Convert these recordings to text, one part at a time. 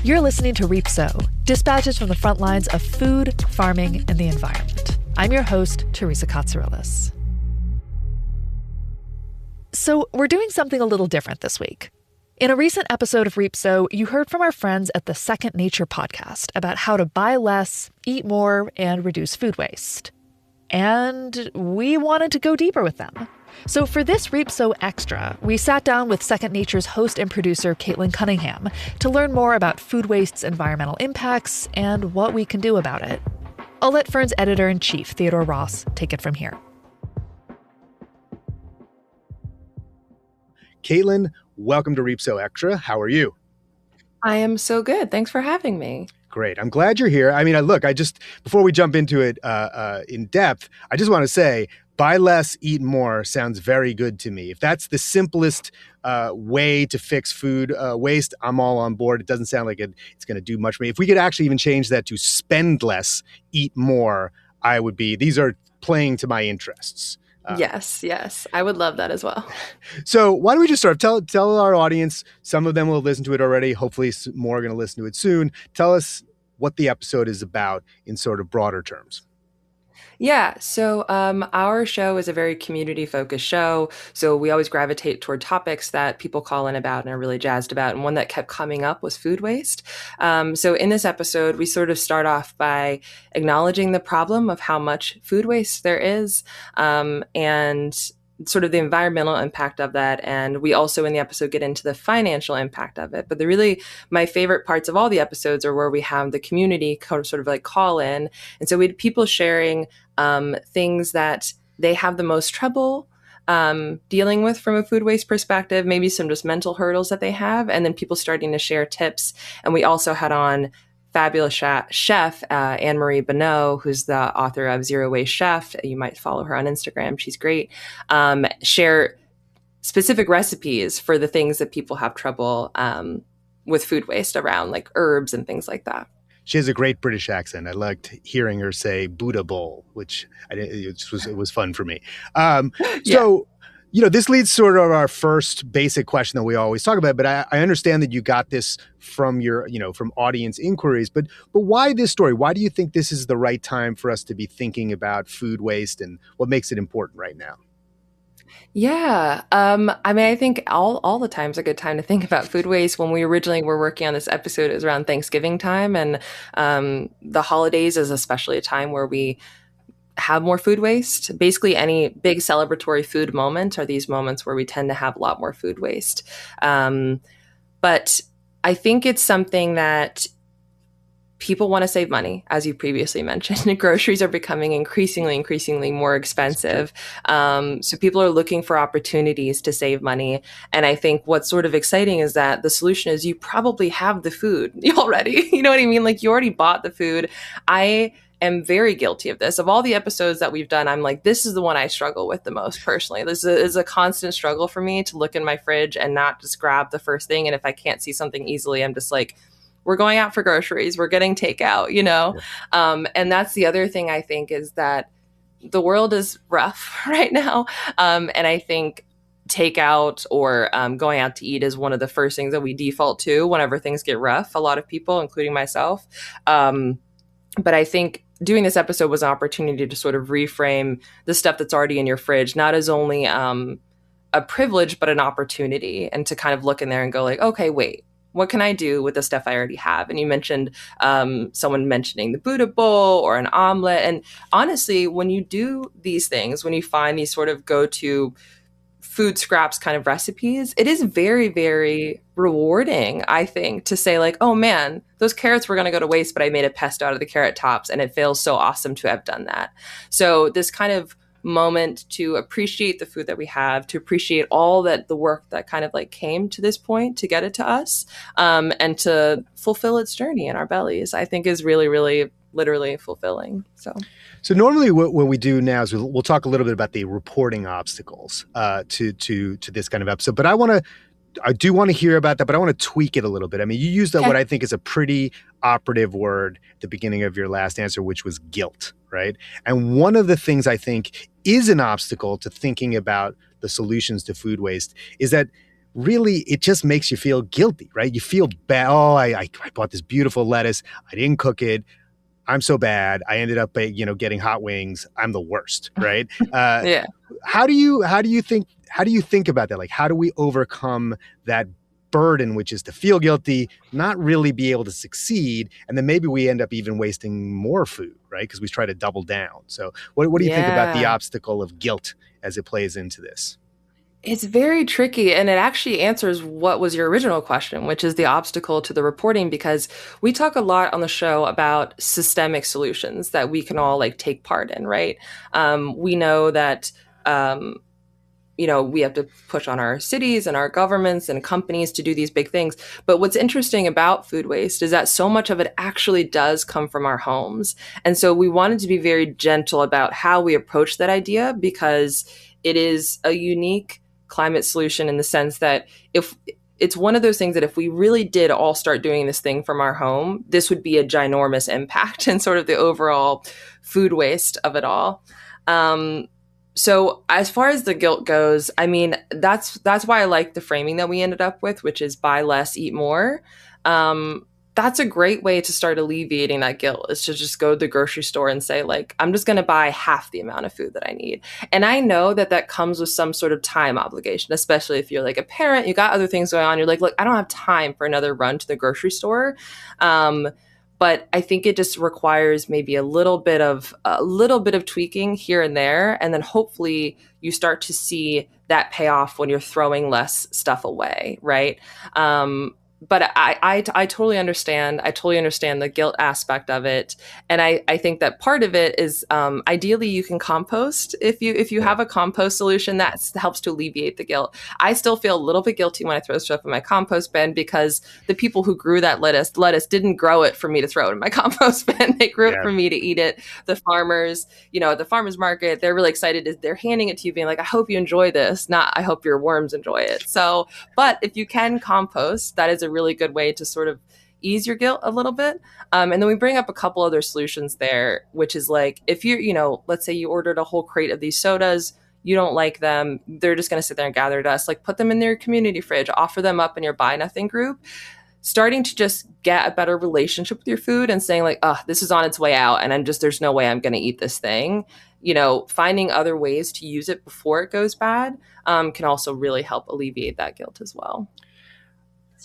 You're listening to Reap Sow, dispatches from the front lines of food, farming, and the environment. I'm your host, Teresa Katsourelis. So we're doing something a little different this week. In a recent episode of Reap Sow, you heard from our friends at the Second Nature podcast about how to buy less, eat more, and reduce food waste. And we wanted to go deeper with them. So for this Reap Sow Extra, we sat down with Second Nature's host and producer, Katelan Cunningham, to learn more about food waste's environmental impacts and what we can do about it. I'll let Fern's editor-in-chief, Theodore Ross, take it from here. Katelan, welcome to Reap Sow Extra. How are you? I am so good. Thanks for having me. Great. I'm glad you're here. I mean, before we jump into it in depth, I just want to say, buy less, eat more sounds very good to me. If that's the simplest way to fix food waste, I'm all on board. It doesn't sound like it's going to do much for me. If we could actually even change that to spend less, eat more, these are playing to my interests. Yes. I would love that as well. So why don't we just start? Tell our audience, some of them will listen to it already. Hopefully more are going to listen to it soon. Tell us what the episode is about in sort of broader terms. Yeah. So our show is a very community-focused show. So we always gravitate toward topics that people call in about and are really jazzed about. And one that kept coming up was food waste. So in this episode, we sort of start off by acknowledging the problem of how much food waste there is, and sort of the environmental impact of that. And we also in the episode get into the financial impact of it. But my favorite parts of all the episodes are where we have the community sort of like call in. And so we had people sharing things that they have the most trouble dealing with from a food waste perspective, maybe some just mental hurdles that they have, and then people starting to share tips. And we also had on fabulous chef, Anne-Marie Bonneau, who's the author of Zero Waste Chef. You might follow her on Instagram. She's great. Share specific recipes for the things that people have trouble with food waste around, like herbs and things like that. She has a great British accent. I liked hearing her say Buddha bowl, which it was fun for me. So, this leads sort of our first basic question that we always talk about, but I understand that you got this from from audience inquiries, but why this story? Why do you think this is the right time for us to be thinking about food waste and what makes it important right now? Yeah. I think all the time's a good time to think about food waste. When we originally were working on this episode, it was around Thanksgiving time, and the holidays is especially a time where we have more food waste. Basically, any big celebratory food moment are these moments where we tend to have a lot more food waste. But I think it's something that people want to save money, as you previously mentioned. Groceries are becoming increasingly more expensive. So people are looking for opportunities to save money. And I think what's sort of exciting is that the solution is you probably have the food already. You know what I mean? Like, you already bought the food. I am very guilty of this. Of all the episodes that we've done, I'm like, this is the one I struggle with the most personally. This is a constant struggle for me to look in my fridge and not just grab the first thing. And if I can't see something easily, I'm just like, we're going out for groceries, we're getting takeout, Yeah. And that's the other thing I think is that the world is rough right now. And I think takeout or going out to eat is one of the first things that we default to whenever things get rough. A lot of people, including myself. But I think doing this episode was an opportunity to sort of reframe the stuff that's already in your fridge, not as only a privilege, but an opportunity, and to kind of look in there and go like, okay, wait, what can I do with the stuff I already have? And you mentioned someone mentioning the Buddha bowl or an omelet. And honestly, when you do these things, when you find these sort of go-to food scraps kind of recipes, it is very, very rewarding, I think, to say like, oh man, those carrots were going to go to waste, but I made a pesto out of the carrot tops, and it feels so awesome to have done that. So this kind of moment to appreciate the food that we have, to appreciate all that the work that kind of like came to this point to get it to us, and to fulfill its journey in our bellies, I think is really, really literally fulfilling. So normally what we do now is we'll talk a little bit about the reporting obstacles to this kind of episode, but I do want to hear about that, but I want to tweak it a little bit. I mean, you used what I think is a pretty operative word at the beginning of your last answer, which was guilt, right? And one of the things I think is an obstacle to thinking about the solutions to food waste is that really it just makes you feel guilty, right? You feel bad. Oh, I bought this beautiful lettuce. I didn't cook it. I'm so bad. I ended up, getting hot wings. I'm the worst, right? Yeah. How do you think about that? Like, how do we overcome that burden, which is to feel guilty, not really be able to succeed, and then maybe we end up even wasting more food, right? Because we try to double down. So, what do you think about the obstacle of guilt as it plays into this? It's very tricky, and it actually answers what was your original question, which is the obstacle to the reporting, because we talk a lot on the show about systemic solutions that we can all like take part in, right? We know that we have to push on our cities and our governments and companies to do these big things. But what's interesting about food waste is that so much of it actually does come from our homes. And so we wanted to be very gentle about how we approach that idea, because it is a unique climate solution in the sense that if it's one of those things that if we really did all start doing this thing from our home, this would be a ginormous impact in sort of the overall food waste of it all. So as far as the guilt goes, I mean, that's why I like the framing that we ended up with, which is buy less, eat more. That's a great way to start alleviating that guilt, is to just go to the grocery store and say, like, I'm just going to buy half the amount of food that I need. And I know that that comes with some sort of time obligation, especially if you're like a parent, you got other things going on. You're like, look, I don't have time for another run to the grocery store. But I think it just requires maybe a little bit of tweaking here and there, and then hopefully you start to see that pay off when you're throwing less stuff away, right? But I totally understand. I totally understand the guilt aspect of it, and I think that part of it is ideally you can compost if you have a compost solution that helps to alleviate the guilt. I still feel a little bit guilty when I throw stuff in my compost bin, because the people who grew that lettuce didn't grow it for me to throw it in my compost bin. They grew it for me to eat it. The farmers, at the farmers market, they're really excited. They're handing it to you, being like, I hope you enjoy this, not I hope your worms enjoy it. So, but if you can compost, that is a really good way to sort of ease your guilt a little bit. And then we bring up a couple other solutions there, which is like, if you're, let's say you ordered a whole crate of these sodas, you don't like them, they're just going to sit there and gather dust, like put them in their community fridge, offer them up in your buy nothing group. Starting to just get a better relationship with your food and saying like, oh, this is on its way out and there's no way I'm going to eat this thing. Finding other ways to use it before it goes bad can also really help alleviate that guilt as well.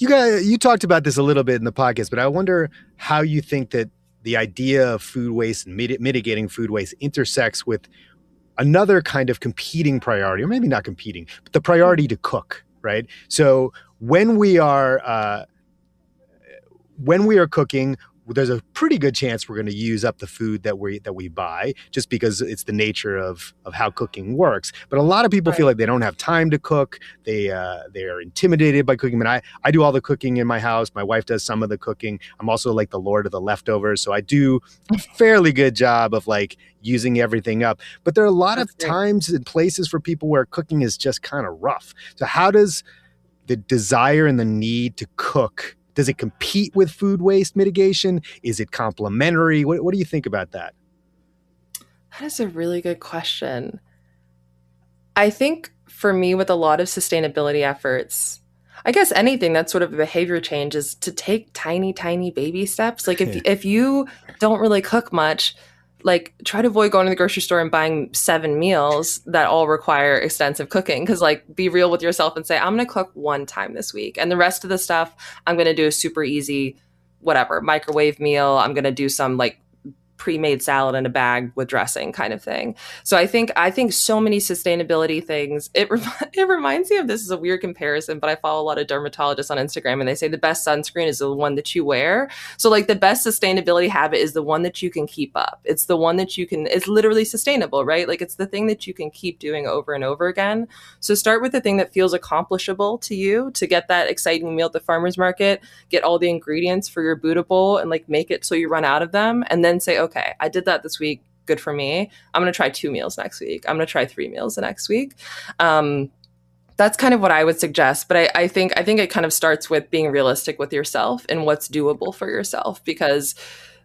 You talked about this a little bit in the podcast, but I wonder how you think that the idea of food waste and mitigating food waste intersects with another kind of competing priority, or maybe not competing, but the priority to cook, right? So when we are cooking, there's a pretty good chance we're going to use up the food that we buy, just because it's the nature of how cooking works. But a lot of people feel like they don't have time to cook. They are intimidated by cooking. I mean, I do all the cooking in my house. My wife does some of the cooking. I'm also like the lord of the leftovers, so I do a fairly good job of like using everything up. But there are a lot of times and places for people where cooking is just kind of rough. So how does the desire and the need to cook, does it compete with food waste mitigation? Is it complementary? What do you think about that? That is a really good question. I think for me, with a lot of sustainability efforts, I guess anything that's sort of a behavior change is to take tiny, tiny baby steps. Like if you don't really cook much, like try to avoid going to the grocery store and buying 7 meals that all require extensive cooking. Cause like be real with yourself and say, I'm going to cook one time this week. And the rest of the stuff I'm going to do a super easy, whatever, microwave meal. I'm going to do some like pre-made salad in a bag with dressing kind of thing. So I think so many sustainability things, it reminds me of, this is a weird comparison, but I follow a lot of dermatologists on Instagram and they say the best sunscreen is the one that you wear. So like the best sustainability habit is the one that you can keep up. It's the one that it's literally sustainable, right? Like it's the thing that you can keep doing over and over again. So start with the thing that feels accomplishable to you, to get that exciting meal at the farmer's market, get all the ingredients for your Buddha bowl and like make it so you run out of them, and then say, okay, I did that this week. Good for me. I'm going to try 2 meals next week. I'm going to try 3 meals the next week. That's kind of what I would suggest. But I think it kind of starts with being realistic with yourself and what's doable for yourself, because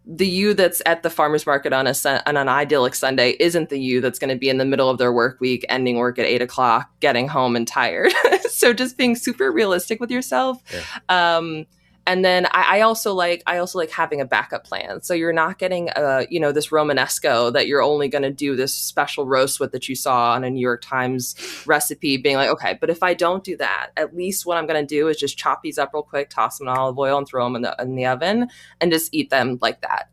the you that's at the farmer's market on an idyllic Sunday isn't the you that's going to be in the middle of their work week, ending work at 8 o'clock, getting home and tired. So just being super realistic with yourself. Yeah. And then I also like having a backup plan. So you're not getting this Romanesco that you're only going to do this special roast with that you saw on a New York Times recipe, being like, okay, but if I don't do that, at least what I'm going to do is just chop these up real quick, toss them in olive oil and throw them in the oven and just eat them like that.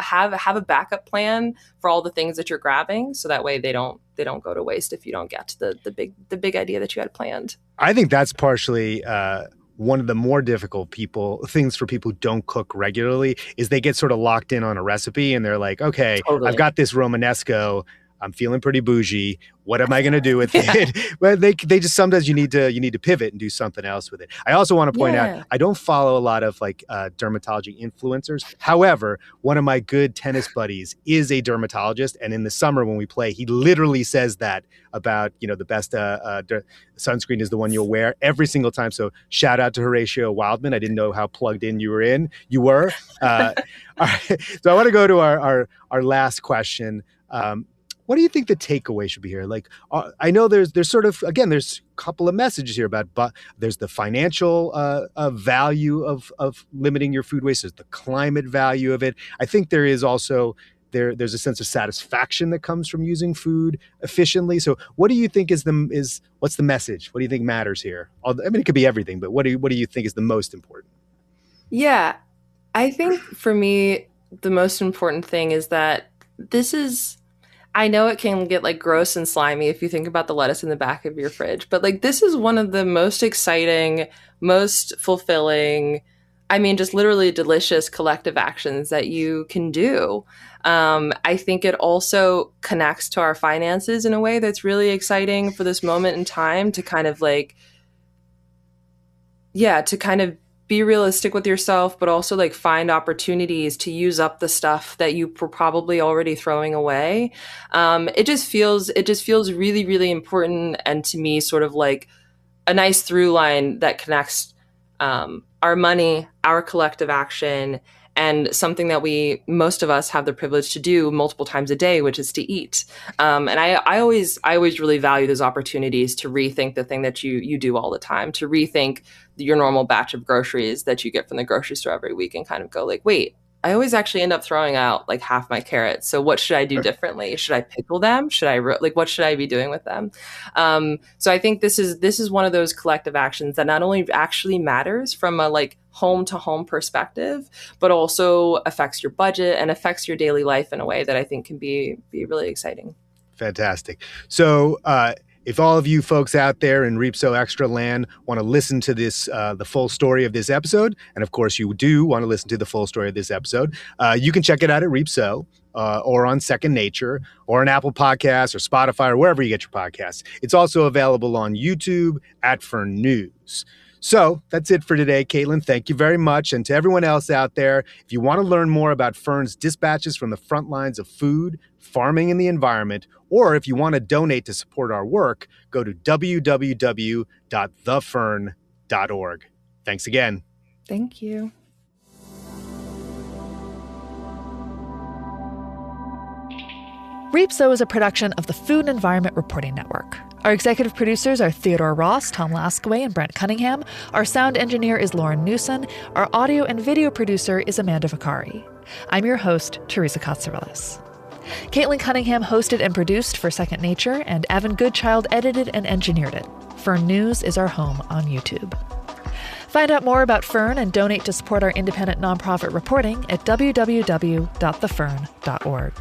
Have a backup plan for all the things that you're grabbing, so that way they don't go to waste if you don't get to the big idea that you had planned. I think that's partially one of the more difficult things for people who don't cook regularly is they get sort of locked in on a recipe and they're like, okay, totally. I've got this Romanesco. I'm feeling pretty bougie. What am I going to do with it? But they just, sometimes you need to pivot and do something else with it. I also want to point out, I don't follow a lot of dermatology influencers. However, one of my good tennis buddies is a dermatologist. And in the summer when we play, he literally says that about, the best sunscreen is the one you'll wear every single time. So shout out to Horatio Wildman. I didn't know how plugged in you were. All right. So I want to go to our last question. What do you think the takeaway should be here? I know there's sort of, again, there's a couple of messages here but there's the financial value of limiting your food waste. There's the climate value of it. I think there is also, there's a sense of satisfaction that comes from using food efficiently. So what do you think what's the message? What do you think matters here? I mean, it could be everything, but what do you think is the most important? Yeah, I think for me, the most important thing is that I know it can get gross and slimy if you think about the lettuce in the back of your fridge, but this is one of the most exciting, most fulfilling, just literally delicious collective actions that you can do. I think it also connects to our finances in a way that's really exciting for this moment in time to kind of be realistic with yourself, but also find opportunities to use up the stuff that you were probably already throwing away. It just feels really, really important. And to me, sort of a nice through line that connects our money, our collective action, and something that most of us have the privilege to do multiple times a day, which is to eat. And I always really value those opportunities to rethink the thing that you do all the time, to rethink your normal batch of groceries that you get from the grocery store every week and kind of go wait, I always actually end up throwing out half my carrots. So what should I do differently? Should I pickle them? Should I what should I be doing with them? So I think this is one of those collective actions that not only actually matters from a home to home perspective, but also affects your budget and affects your daily life in a way that I think can be really exciting. Fantastic. So if all of you folks out there in Reapso Extra Land want to listen to this, the full story of this episode, and of course you do want to listen to the full story of this episode, you can check it out at Reapso or on Second Nature or on Apple Podcasts or Spotify or wherever you get your podcasts. It's also available on YouTube at Fern News. So that's it for today, Katelan. Thank you very much. And to everyone else out there, if you want to learn more about Fern's dispatches from the front lines of food, farming, and the environment, or if you want to donate to support our work, go to www.thefern.org. Thanks again. Thank you. Reapso is a production of the Food and Environment Reporting Network. Our executive producers are Theodore Ross, Tom Laskaway, and Brent Cunningham. Our sound engineer is Lauren Newson. Our audio and video producer is Amanda Vicari. I'm your host, Teresa Katsourelis. Katelan Cunningham hosted and produced for Second Nature, and Evan Goodchild edited and engineered it. Fern News is our home on YouTube. Find out more about Fern and donate to support our independent nonprofit reporting at www.thefern.org.